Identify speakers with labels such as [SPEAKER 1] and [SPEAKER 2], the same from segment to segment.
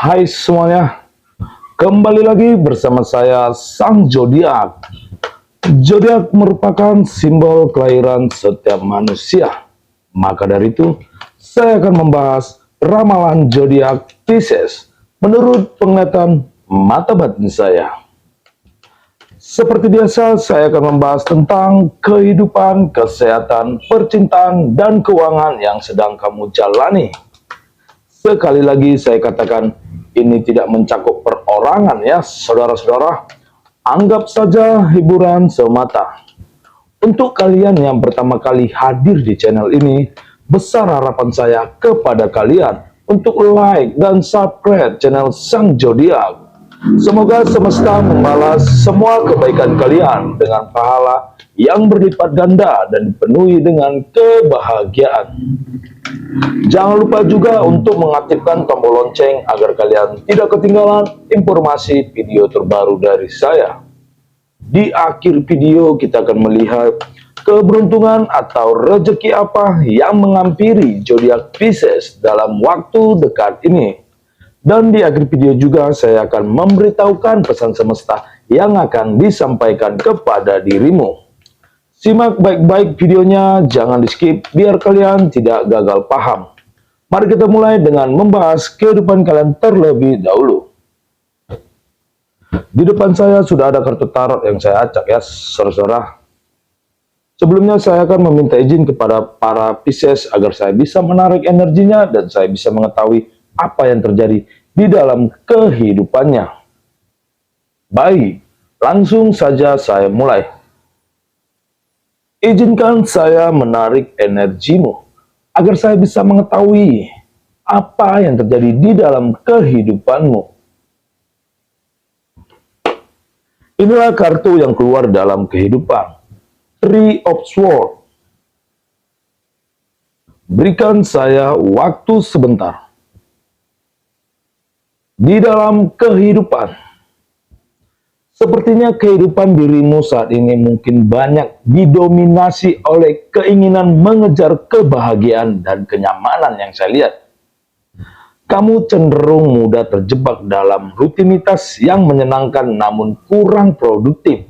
[SPEAKER 1] Hai semuanya, kembali lagi bersama saya Sang Zodiak. Zodiak merupakan simbol kelahiran setiap manusia. Maka dari itu, saya akan membahas ramalan zodiak Pisces menurut penglihatan mata batin saya. Seperti biasa, saya akan membahas tentang kehidupan, kesehatan, percintaan, dan keuangan yang sedang kamu jalani. Sekali lagi saya katakan, ini tidak mencakup perorangan ya, saudara-saudara. Anggap saja hiburan semata. Untuk kalian yang pertama kali hadir di channel ini, besar harapan saya kepada kalian untuk like dan subscribe channel Sang Zodiak. Semoga semesta membalas semua kebaikan kalian dengan pahala yang berlipat ganda dan dipenuhi dengan kebahagiaan. Jangan lupa juga untuk mengaktifkan tombol lonceng agar kalian tidak ketinggalan informasi video terbaru dari saya. Di akhir video kita akan melihat keberuntungan atau rezeki apa yang menghampiri zodiak Pisces dalam waktu dekat ini. Dan di akhir video juga saya akan memberitahukan pesan semesta yang akan disampaikan kepada dirimu. Simak baik-baik videonya, jangan di skip biar kalian tidak gagal paham. Mari kita mulai dengan membahas kehidupan kalian terlebih dahulu. Di depan saya sudah ada kartu tarot yang saya acak ya, saudara-saudara. Sebelumnya saya akan meminta izin kepada para Pisces agar saya bisa menarik energinya dan saya bisa mengetahui apa yang terjadi di dalam kehidupannya. Baik, langsung saja saya mulai. Izinkan saya menarik energimu agar saya bisa mengetahui apa yang terjadi di dalam kehidupanmu. Inilah kartu yang keluar dalam kehidupan. Three of Swords. Berikan saya waktu sebentar. Di dalam kehidupan, sepertinya kehidupan dirimu saat ini mungkin banyak didominasi oleh keinginan mengejar kebahagiaan dan kenyamanan yang saya lihat. Kamu cenderung mudah terjebak dalam rutinitas yang menyenangkan namun kurang produktif.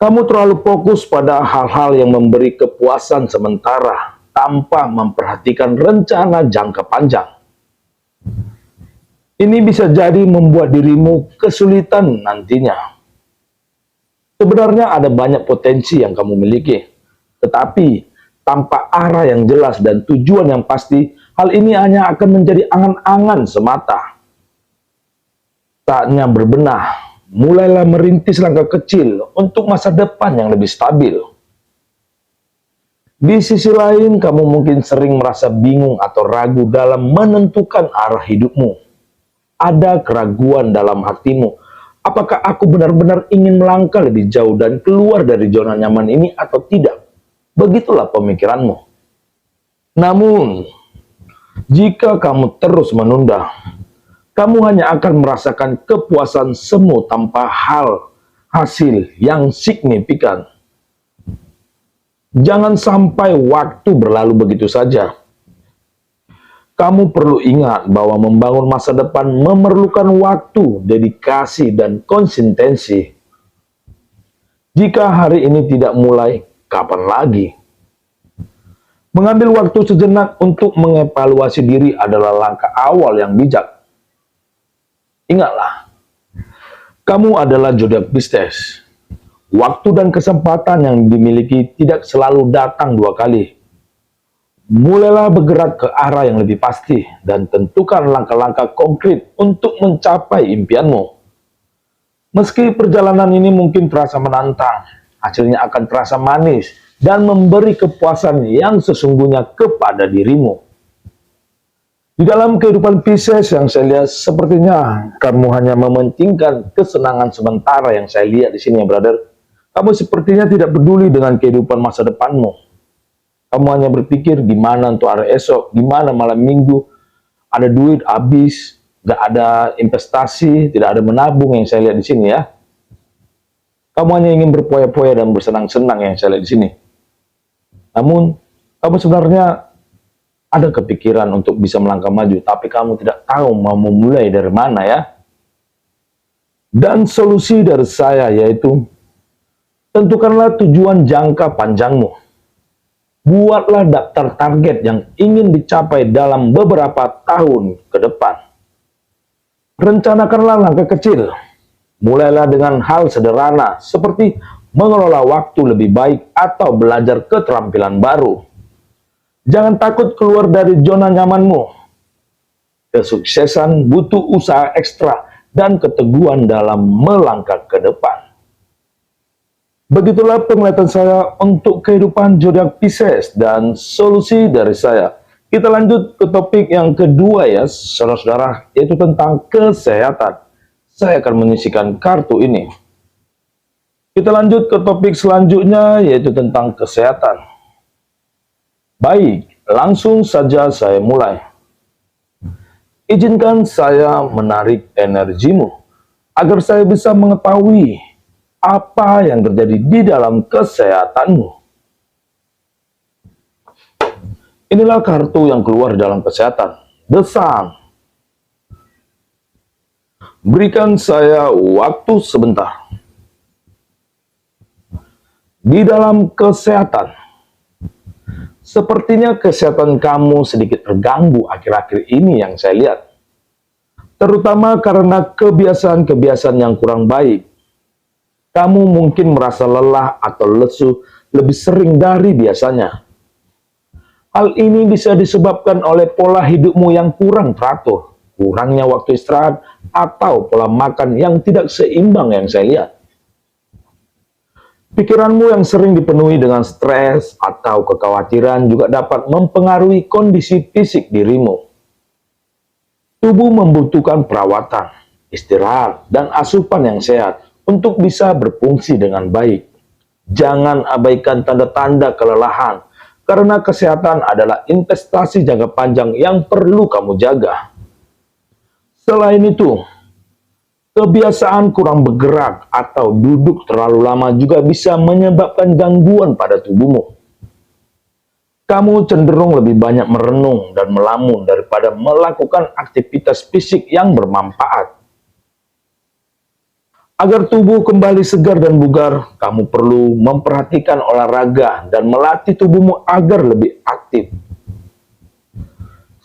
[SPEAKER 1] Kamu terlalu fokus pada hal-hal yang memberi kepuasan sementara tanpa memperhatikan rencana jangka panjang. Ini bisa jadi membuat dirimu kesulitan nantinya. Sebenarnya ada banyak potensi yang kamu miliki, tetapi tanpa arah yang jelas dan tujuan yang pasti, hal ini hanya akan menjadi angan-angan semata. Saatnya berbenah, mulailah merintis langkah kecil untuk masa depan yang lebih stabil. Di sisi lain, kamu mungkin sering merasa bingung atau ragu dalam menentukan arah hidupmu. Ada keraguan dalam hatimu. Apakah aku benar-benar ingin melangkah lebih jauh dan keluar dari zona nyaman ini atau tidak? Begitulah pemikiranmu. Namun, jika kamu terus menunda, kamu hanya akan merasakan kepuasan semu tanpa hasil yang signifikan. Jangan sampai waktu berlalu begitu saja. Kamu perlu ingat bahwa membangun masa depan memerlukan waktu, dedikasi, dan konsistensi. Jika hari ini tidak mulai, kapan lagi? Mengambil waktu sejenak untuk mengevaluasi diri adalah langkah awal yang bijak. Ingatlah, kamu adalah zodiak Pisces. Waktu dan kesempatan yang dimiliki tidak selalu datang dua kali. Mulailah bergerak ke arah yang lebih pasti dan tentukan langkah-langkah konkret untuk mencapai impianmu. Meski perjalanan ini mungkin terasa menantang, hasilnya akan terasa manis dan memberi kepuasan yang sesungguhnya kepada dirimu. Di dalam kehidupan Pisces yang saya lihat, sepertinya kamu hanya mementingkan kesenangan sementara yang saya lihat di sini ya, brother. Kamu sepertinya tidak peduli dengan kehidupan masa depanmu. Kamu hanya berpikir gimana untuk hari esok, gimana malam minggu, ada duit habis, nggak ada investasi, tidak ada menabung yang saya lihat di sini ya. Kamu hanya ingin berpoya-poya dan bersenang-senang yang saya lihat di sini. Namun, kamu sebenarnya ada kepikiran untuk bisa melangkah maju, tapi kamu tidak tahu mau memulai dari mana ya. Dan solusi dari saya yaitu, tentukanlah tujuan jangka panjangmu. Buatlah daftar target yang ingin dicapai dalam beberapa tahun ke depan. Rencanakanlah langkah kecil. Mulailah dengan hal sederhana seperti mengelola waktu lebih baik atau belajar keterampilan baru. Jangan takut keluar dari zona nyamanmu. Kesuksesan butuh usaha ekstra dan keteguhan dalam melangkah ke depan. Begitulah penglihatan saya untuk kehidupan zodiak Pisces dan solusi dari saya. Kita lanjut ke topik yang kedua ya, saudara-saudara, yaitu tentang kesehatan. Saya akan menyisikan kartu ini. Kita lanjut ke topik selanjutnya, yaitu tentang kesehatan. Baik, langsung saja saya mulai. Izinkan saya menarik energimu, agar saya bisa mengetahui apa yang terjadi di dalam kesehatanmu. Inilah kartu yang keluar dalam kesehatan, The Sun. Berikan saya waktu sebentar. Di dalam kesehatan, sepertinya kesehatan kamu sedikit terganggu akhir-akhir ini yang saya lihat. Terutama karena kebiasaan-kebiasaan yang kurang baik. Kamu mungkin merasa lelah atau lesu lebih sering dari biasanya. Hal ini bisa disebabkan oleh pola hidupmu yang kurang teratur, kurangnya waktu istirahat, atau pola makan yang tidak seimbang yang saya lihat. Pikiranmu yang sering dipenuhi dengan stres atau kekhawatiran juga dapat mempengaruhi kondisi fisik dirimu. Tubuh membutuhkan perawatan, istirahat, dan asupan yang sehat untuk bisa berfungsi dengan baik. Jangan abaikan tanda-tanda kelelahan, karena kesehatan adalah investasi jangka panjang yang perlu kamu jaga. Selain itu, kebiasaan kurang bergerak atau duduk terlalu lama juga bisa menyebabkan gangguan pada tubuhmu. Kamu cenderung lebih banyak merenung dan melamun daripada melakukan aktivitas fisik yang bermanfaat. Agar tubuh kembali segar dan bugar, kamu perlu memperhatikan olahraga dan melatih tubuhmu agar lebih aktif.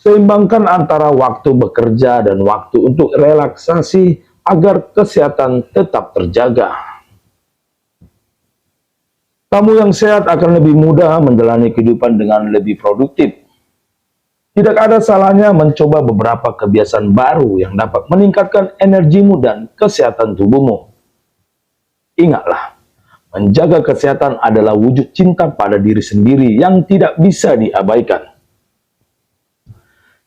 [SPEAKER 1] Seimbangkan antara waktu bekerja dan waktu untuk relaksasi agar kesehatan tetap terjaga. Kamu yang sehat akan lebih mudah menjalani kehidupan dengan lebih produktif. Tidak ada salahnya mencoba beberapa kebiasaan baru yang dapat meningkatkan energimu dan kesehatan tubuhmu. Ingatlah, menjaga kesehatan adalah wujud cinta pada diri sendiri yang tidak bisa diabaikan.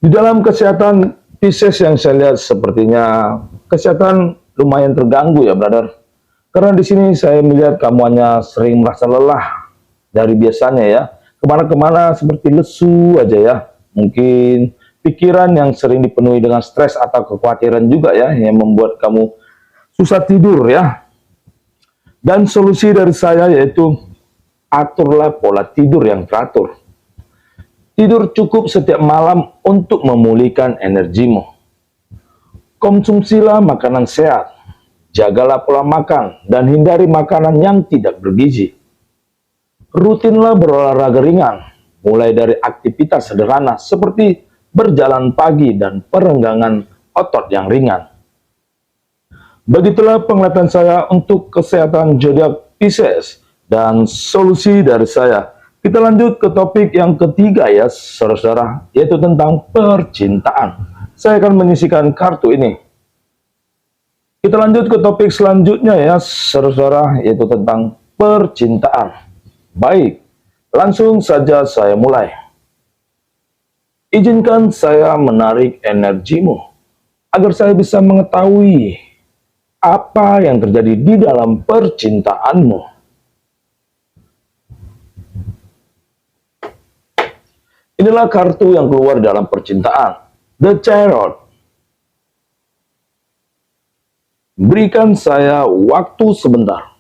[SPEAKER 1] Di dalam kesehatan Pisces yang saya lihat sepertinya kesehatan lumayan terganggu ya, brother. Karena di sini saya melihat kamu hanya sering merasa lelah dari biasanya ya. Kemana-kemana seperti lesu aja ya. Mungkin pikiran yang sering dipenuhi dengan stres atau kekhawatiran juga ya, yang membuat kamu susah tidur ya. Dan solusi dari saya yaitu aturlah pola tidur yang teratur. Tidur cukup setiap malam untuk memulihkan energimu. Konsumsilah makanan sehat, jagalah pola makan, dan hindari makanan yang tidak bergizi. Rutinlah berolahraga ringan, mulai dari aktivitas sederhana seperti berjalan pagi dan perenggangan otot yang ringan. Begitulah penglihatan saya untuk kesehatan zodiak Pisces dan solusi dari saya. Kita lanjut ke topik yang ketiga ya, saudara-saudara, yaitu tentang percintaan. Saya akan menyisikan kartu ini. Kita lanjut ke topik selanjutnya ya, saudara-saudara, yaitu tentang percintaan. Baik, langsung saja saya mulai. Izinkan saya menarik energimu, agar saya bisa mengetahui apa yang terjadi di dalam percintaanmu. Inilah kartu yang keluar dalam percintaan, The Chariot. Berikan saya waktu sebentar.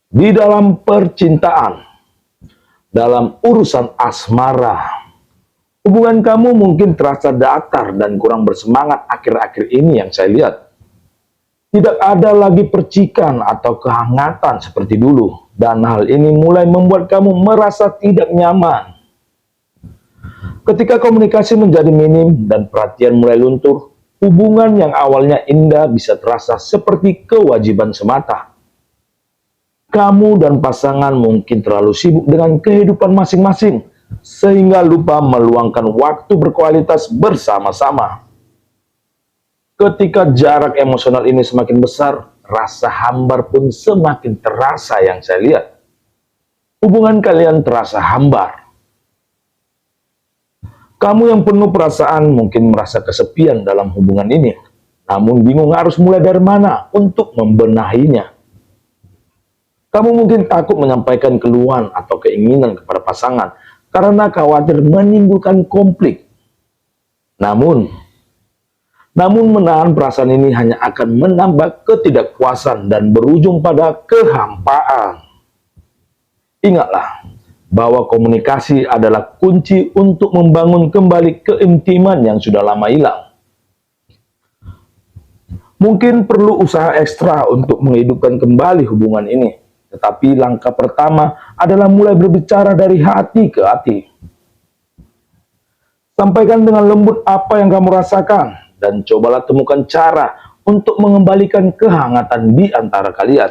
[SPEAKER 1] Di dalam percintaan, dalam urusan asmara. Hubungan kamu mungkin terasa datar dan kurang bersemangat akhir-akhir ini yang saya lihat. Tidak ada lagi percikan atau kehangatan seperti dulu. Dan hal ini mulai membuat kamu merasa tidak nyaman. Ketika komunikasi menjadi minim dan perhatian mulai luntur, hubungan yang awalnya indah bisa terasa seperti kewajiban semata. Kamu dan pasangan mungkin terlalu sibuk dengan kehidupan masing-masing, sehingga lupa meluangkan waktu berkualitas bersama-sama. Ketika jarak emosional ini semakin besar, rasa hambar pun semakin terasa yang saya lihat. Hubungan kalian terasa hambar. Kamu yang penuh perasaan mungkin merasa kesepian dalam hubungan ini, namun bingung harus mulai dari mana untuk membenahinya. Kamu mungkin takut menyampaikan keluhan atau keinginan kepada pasangan, karena khawatir menimbulkan konflik. Namun menahan perasaan ini hanya akan menambah ketidakpuasan dan berujung pada kehampaan. Ingatlah bahwa komunikasi adalah kunci untuk membangun kembali keintiman yang sudah lama hilang. Mungkin perlu usaha ekstra untuk menghidupkan kembali hubungan ini. Tetapi langkah pertama adalah mulai berbicara dari hati ke hati. Sampaikan dengan lembut apa yang kamu rasakan dan cobalah temukan cara untuk mengembalikan kehangatan di antara kalian.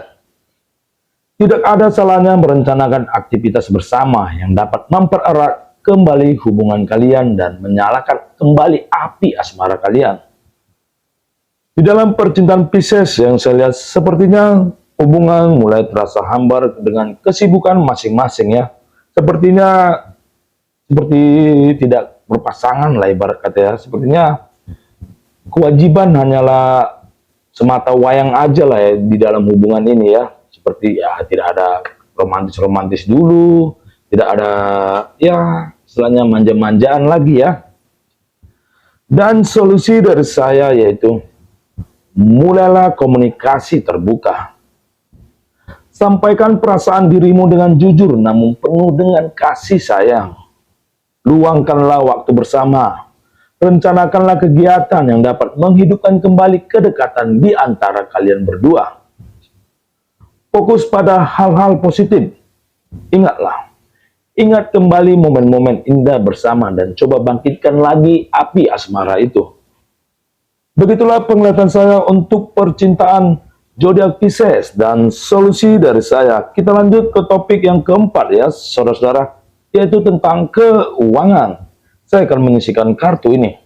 [SPEAKER 1] Tidak ada salahnya merencanakan aktivitas bersama yang dapat mempererat kembali hubungan kalian dan menyalakan kembali api asmara kalian. Di dalam percintaan Pisces yang saya lihat sepertinya hubungan mulai terasa hambar dengan kesibukan masing-masing ya. Sepertinya seperti tidak berpasangan lah ibarat kata ya. Sepertinya kewajiban hanyalah semata wayang aja lah ya di dalam hubungan ini ya. Seperti ya tidak ada romantis-romantis dulu, tidak ada ya istilahnya manja-manjaan lagi ya. Dan solusi dari saya yaitu mulailah komunikasi terbuka. Sampaikan perasaan dirimu dengan jujur namun penuh dengan kasih sayang. Luangkanlah waktu bersama. Rencanakanlah kegiatan yang dapat menghidupkan kembali kedekatan di antara kalian berdua. Fokus pada hal-hal positif. Ingat kembali momen-momen indah bersama dan coba bangkitkan lagi api asmara itu. Begitulah penglihatan saya untuk percintaan zodiak Pisces dan solusi dari saya. Kita lanjut ke topik yang keempat ya, saudara-saudara, yaitu tentang keuangan. Saya akan menyisikan kartu ini.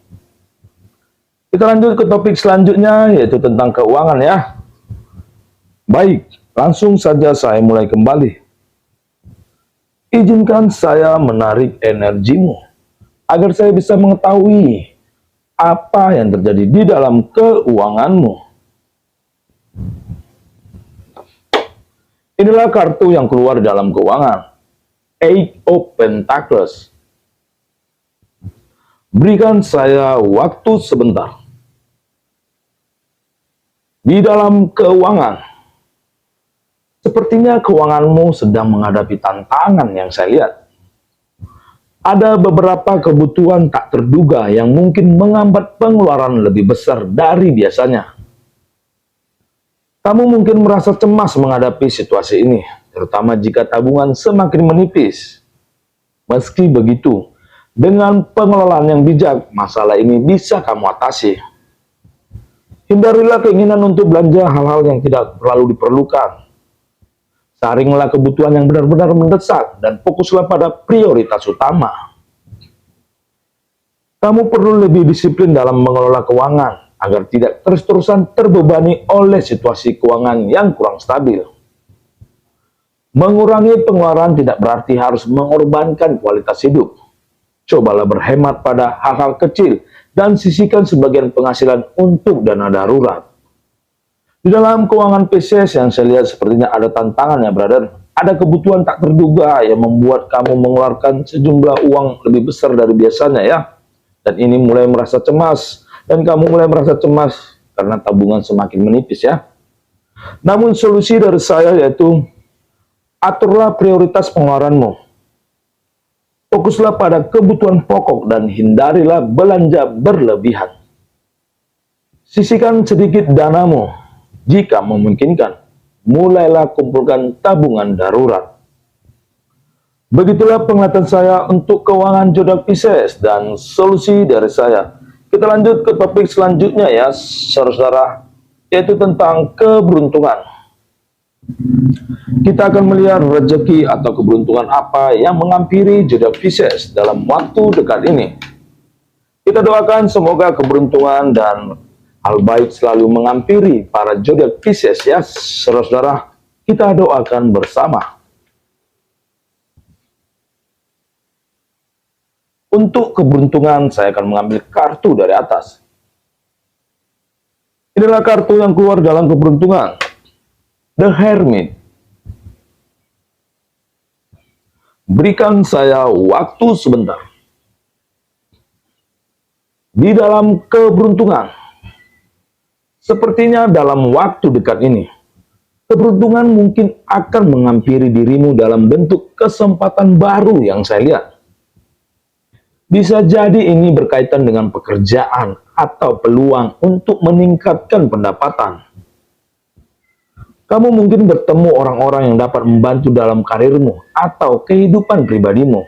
[SPEAKER 1] Kita lanjut ke topik selanjutnya, yaitu tentang keuangan ya. Baik, langsung saja saya mulai kembali. Izinkan saya menarik energimu, agar saya bisa mengetahui apa yang terjadi di dalam keuanganmu. Inilah kartu yang keluar dalam keuangan. Eight of Pentacles. Berikan saya waktu sebentar. Di dalam keuangan, sepertinya keuanganmu sedang menghadapi tantangan yang saya lihat. Ada beberapa kebutuhan tak terduga yang mungkin menghambat pengeluaran lebih besar dari biasanya. Kamu mungkin merasa cemas menghadapi situasi ini, terutama jika tabungan semakin menipis. Meski begitu, dengan pengelolaan yang bijak, masalah ini bisa kamu atasi. Hindarilah keinginan untuk belanja hal-hal yang tidak terlalu diperlukan. Saringlah kebutuhan yang benar-benar mendesak dan fokuslah pada prioritas utama. Kamu perlu lebih disiplin dalam mengelola keuangan agar tidak terus-terusan terbebani oleh situasi keuangan yang kurang stabil. Mengurangi pengeluaran tidak berarti harus mengorbankan kualitas hidup. Cobalah berhemat pada hal-hal kecil dan sisihkan sebagian penghasilan untuk dana darurat. Di dalam keuangan Pisces yang saya lihat sepertinya ada tantangan ya brother. Ada kebutuhan tak terduga yang membuat kamu mengeluarkan sejumlah uang lebih besar dari biasanya ya. Dan ini mulai merasa cemas. Dan kamu mulai merasa cemas karena tabungan semakin menipis ya. Namun solusi dari saya yaitu aturlah prioritas pengeluaranmu. Fokuslah pada kebutuhan pokok dan hindarilah belanja berlebihan. Sisihkan sedikit danamu jika memungkinkan. Mulailah kumpulkan tabungan darurat. Begitulah penglihatan saya untuk keuangan zodiak Pisces dan solusi dari saya. Kita lanjut ke topik selanjutnya ya, saudara-saudara, yaitu tentang keberuntungan. Kita akan melihat rezeki atau keberuntungan apa yang menghampiri zodiak Pisces dalam waktu dekat ini. Kita doakan semoga keberuntungan dan hal baik selalu menghampiri para zodiak Pisces ya, saudara-saudara. Kita doakan bersama. Untuk keberuntungan, saya akan mengambil kartu dari atas. Inilah kartu yang keluar dalam keberuntungan. The Hermit. Berikan saya waktu sebentar. Di dalam keberuntungan, sepertinya dalam waktu dekat ini, keberuntungan mungkin akan menghampiri dirimu dalam bentuk kesempatan baru yang saya lihat. Bisa jadi ini berkaitan dengan pekerjaan atau peluang untuk meningkatkan pendapatan. Kamu mungkin bertemu orang-orang yang dapat membantu dalam karirmu atau kehidupan pribadimu.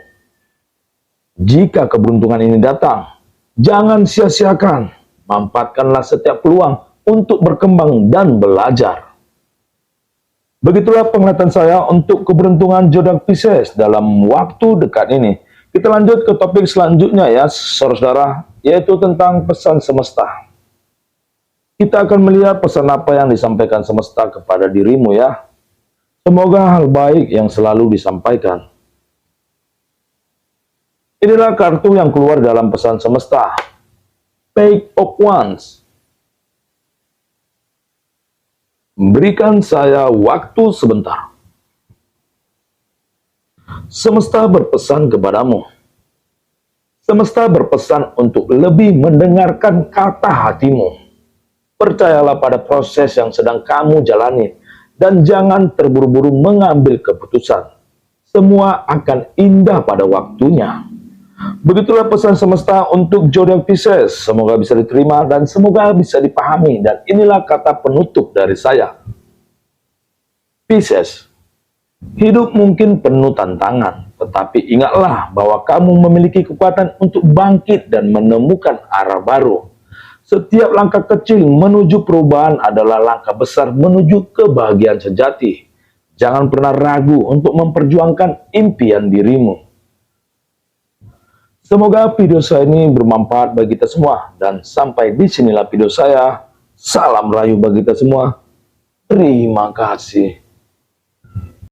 [SPEAKER 1] Jika keberuntungan ini datang, jangan sia-siakan. Manfaatkanlah setiap peluang untuk berkembang dan belajar. Begitulah penglihatan saya untuk keberuntungan zodiak Pisces dalam waktu dekat ini. Kita lanjut ke topik selanjutnya ya, saudara-saudara, yaitu tentang pesan semesta. Kita akan melihat pesan apa yang disampaikan semesta kepada dirimu ya. Semoga hal baik yang selalu disampaikan. Inilah kartu yang keluar dalam pesan semesta. Page of Wands. Berikan saya waktu sebentar. Semesta berpesan kepadamu. Semesta berpesan untuk lebih mendengarkan kata hatimu. Percayalah pada proses yang sedang kamu jalani dan jangan terburu-buru mengambil keputusan. Semua akan indah pada waktunya. Begitulah pesan semesta untuk zodiak Pisces. Semoga bisa diterima dan semoga bisa dipahami. Dan inilah kata penutup dari saya. Pisces. Hidup mungkin penuh tantangan, tetapi ingatlah bahwa kamu memiliki kekuatan untuk bangkit dan menemukan arah baru. Setiap langkah kecil menuju perubahan adalah langkah besar menuju kebahagiaan sejati. Jangan pernah ragu untuk memperjuangkan impian dirimu. Semoga video saya ini bermanfaat bagi kita semua. Dan sampai di sinilah video saya. Salam rayu bagi kita semua. Terima kasih.